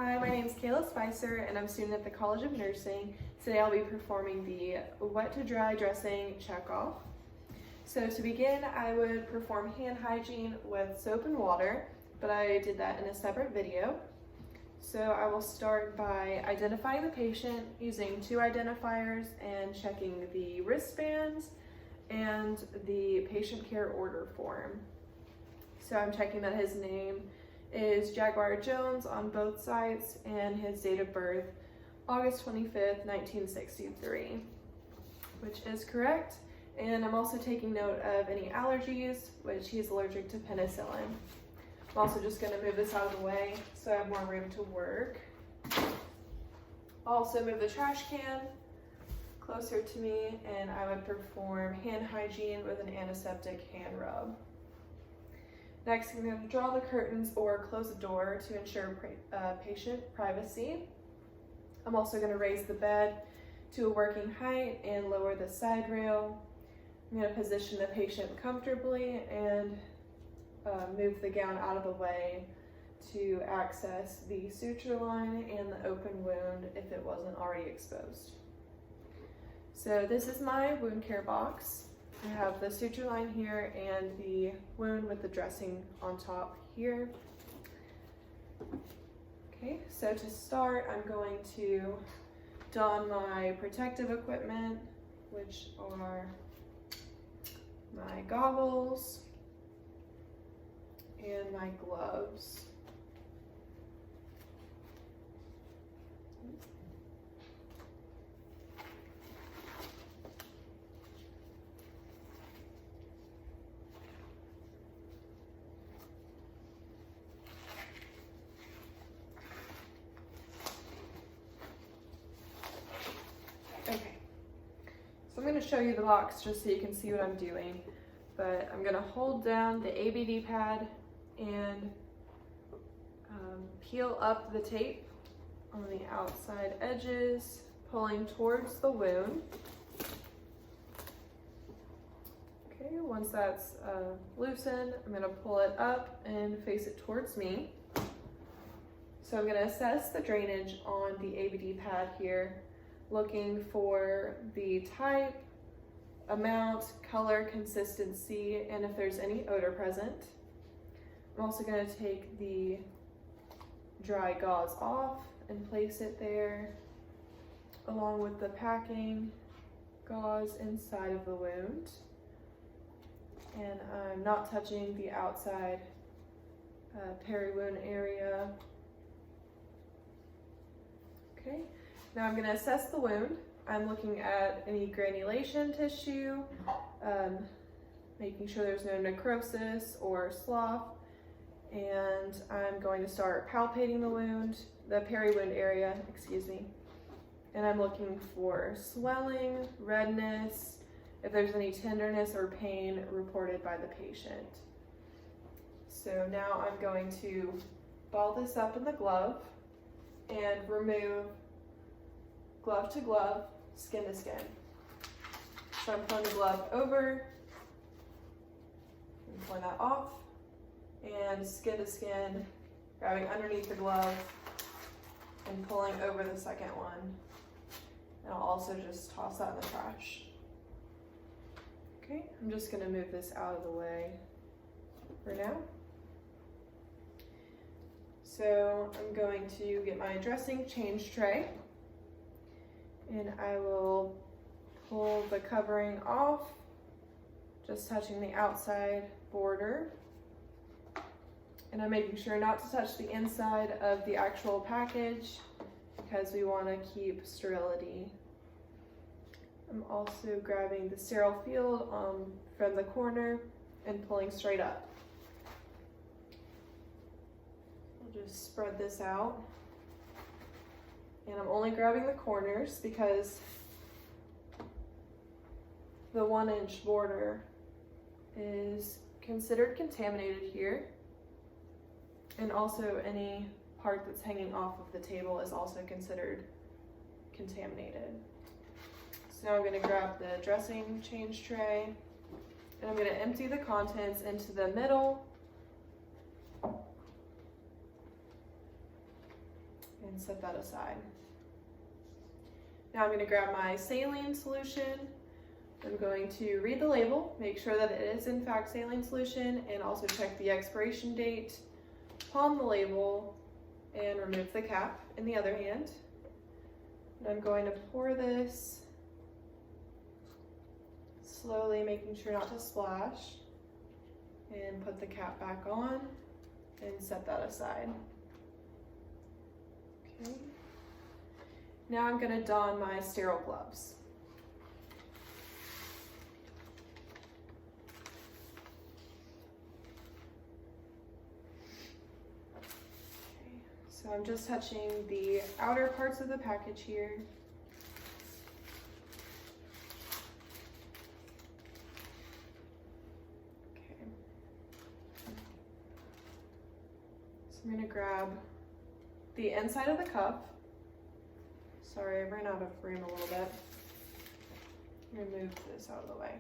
Hi, my name is Kayla Spicer and I'm a student at the College of Nursing. Today I'll be performing the wet to dry dressing checkoff. So to begin, I would perform hand hygiene with soap and water, but I did that in a separate video. So I will start by identifying the patient using two identifiers and checking the wristbands and the patient care order form. So I'm checking that his name is Jaguar Jones on both sides and his date of birth, August 25th, 1963, which is correct. And I'm also taking note of any allergies, which he's allergic to penicillin. I'm also just going to move this out of the way so I have more room to work. Also move the trash can closer to me, and I would perform hand hygiene with an antiseptic hand rub. Next, I'm going to draw the curtains or close the door to ensure patient privacy. I'm also going to raise the bed to a working height and lower the side rail. I'm going to position the patient comfortably and move the gown out of the way to access the suture line and the open wound if it wasn't already exposed. So this is my wound care box. I have the suture line here and the wound with the dressing on top here. Okay, so to start, I'm going to don my protective equipment, which are my goggles and my gloves. Okay, so I'm going to show you the box just so you can see what I'm doing, but I'm going to hold down the ABD pad and peel up the tape on the outside edges, pulling towards the wound. Okay, once that's loosened, I'm going to pull it up and face it towards me. So I'm going to assess the drainage on the ABD pad here, looking for the type, amount, color, consistency, and if there's any odor present. I'm also going to take the dry gauze off and place it there, along with the packing gauze inside of the wound. And I'm not touching the outside peri-wound area. Okay. Now I'm going to assess the wound. I'm looking at any granulation tissue, making sure there's no necrosis or slough, and I'm going to start palpating the wound, the peri-wound area, and I'm looking for swelling, redness, if there's any tenderness or pain reported by the patient. So now I'm going to ball this up in the glove and remove glove to glove, skin to skin. So I'm pulling the glove over, and pulling that off, and skin to skin, grabbing underneath the glove and pulling over the second one. And I'll also just toss that in the trash. Okay, I'm just going to move this out of the way for now. So I'm going to get my dressing change tray, and I will pull the covering off, just touching the outside border. And I'm making sure not to touch the inside of the actual package because we want to keep sterility. I'm also grabbing the sterile field from the corner and pulling straight up. I'll just spread this out. And I'm only grabbing the corners because the 1-inch border is considered contaminated here. And also any part that's hanging off of the table is also considered contaminated. So now I'm going to grab the dressing change tray and I'm going to empty the contents into the middle and set that aside. Now I'm going to grab my saline solution. I'm going to read the label, make sure that it is in fact saline solution, and also check the expiration date, palm the label, and remove the cap in the other hand. And I'm going to pour this slowly, making sure not to splash, and put the cap back on and set that aside. Okay. Now I'm going to don my sterile gloves. Okay. So I'm just touching the outer parts of the package here. Okay. So I'm going to grab the inside of the cup. Sorry, I ran out of room a little bit. Move this out of the way.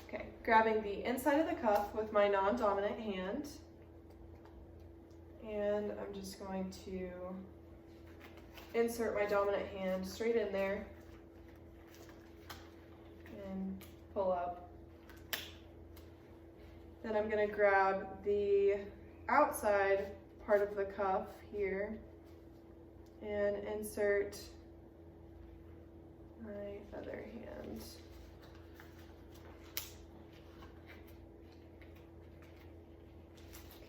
Okay, grabbing the inside of the cup with my non-dominant hand. And I'm just going to insert my dominant hand straight in there and pull up. Then I'm going to grab the outside part of the cuff here and insert my other hand.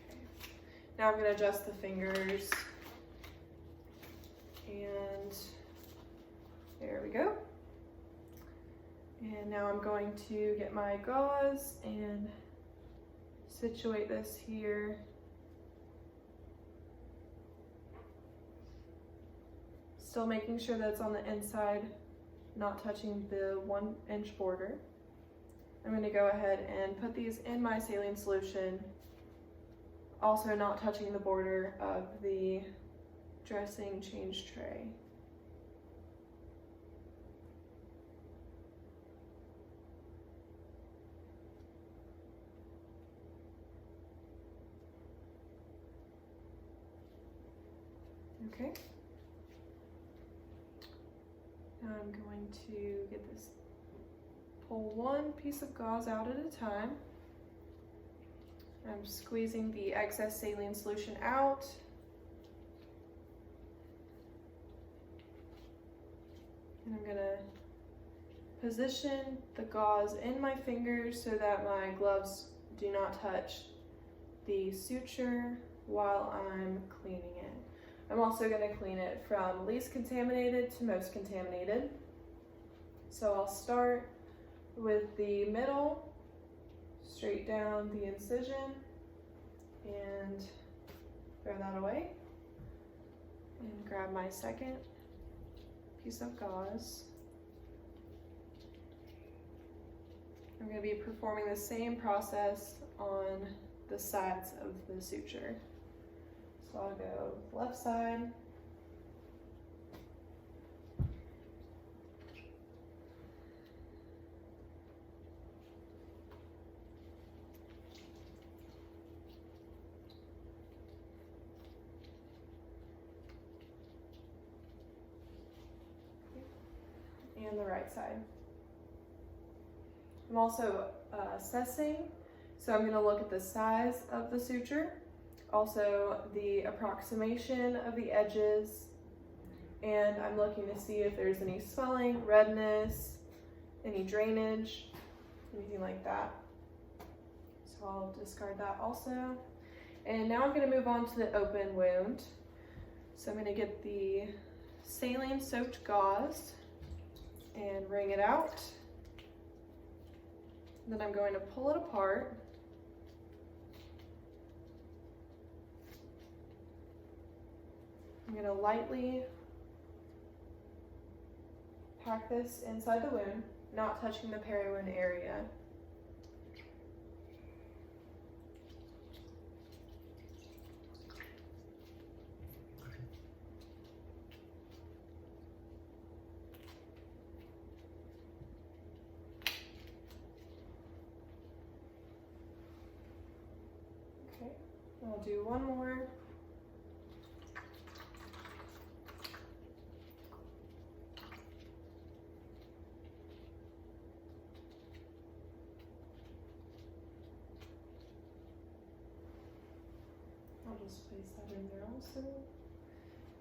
Okay. Now I'm going to adjust the fingers, and there we go. And now I'm going to get my gauze and situate this here. Still making sure that it's on the inside, not touching the 1-inch border. I'm going to go ahead and put these in my saline solution, also not touching the border of the dressing change tray. Okay. Now I'm going to get this, pull one piece of gauze out at a time. I'm squeezing the excess saline solution out. And I'm gonna position the gauze in my fingers so that my gloves do not touch the suture while I'm cleaning it. I'm also going to clean it from least contaminated to most contaminated. So I'll start with the middle, straight down the incision, and throw that away. And grab my second piece of gauze. I'm going to be performing the same process on the sides of the suture. So I'll go left side, and the right side. I'm also assessing, so I'm going to look at the size of the suture, also the approximation of the edges, and I'm looking to see if there's any swelling, redness, any drainage, anything like that. So I'll discard that also. And now I'm going to move on to the open wound. So I'm going to get the saline soaked gauze and wring it out. Then I'm going to pull it apart. I'm going to lightly pack this inside the wound, not touching the peri-wound area. Okay, I'll do one more. I'll just place that in there also.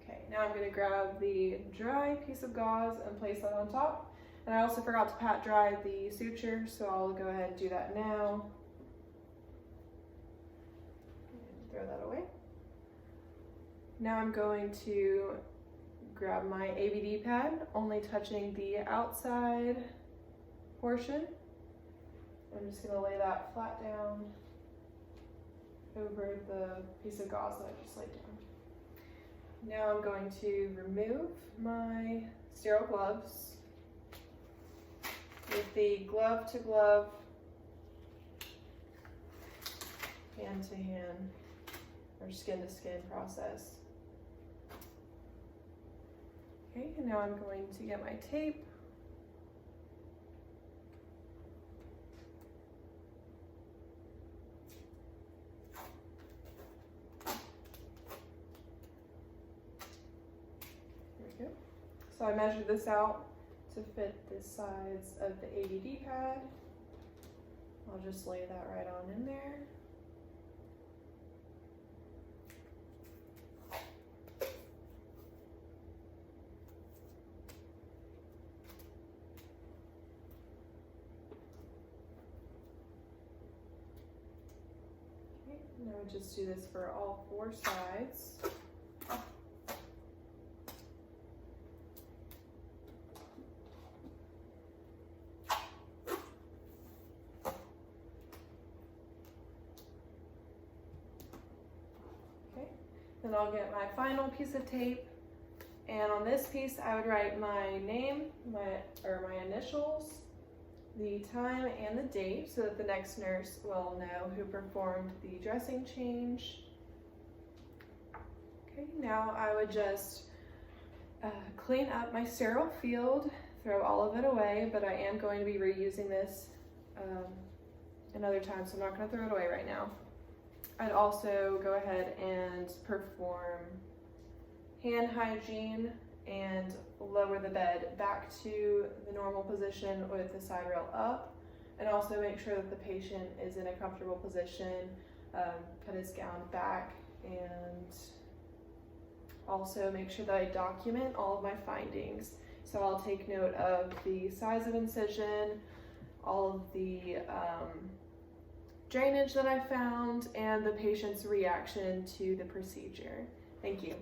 Okay, now I'm gonna grab the dry piece of gauze and place that on top. And I also forgot to pat dry the suture, so I'll go ahead and do that now. And throw that away. Now I'm going to grab my ABD pad, only touching the outside portion. I'm just gonna lay that flat down over the piece of gauze that I just laid down. Now I'm going to remove my sterile gloves with the glove to glove, hand to hand, or skin to skin process. Okay, and now I'm going to get my tape. So I measured this out to fit the size of the ABD pad. I'll just lay that right on in there. Okay, now I just do this for all 4 sides. Then I'll get my final piece of tape, and on this piece I would write my name, my initials, the time and the date, so that the next nurse will know who performed the dressing change. Okay, now I would just clean up my sterile field, throw all of it away, but I am going to be reusing this another time, so I'm not going to throw it away right now. I'd also go ahead and perform hand hygiene and lower the bed back to the normal position with the side rail up, and also make sure that the patient is in a comfortable position, put his gown back, and also make sure that I document all of my findings. So I'll take note of the size of incision, all of the drainage that I found, and the patient's reaction to the procedure. Thank you.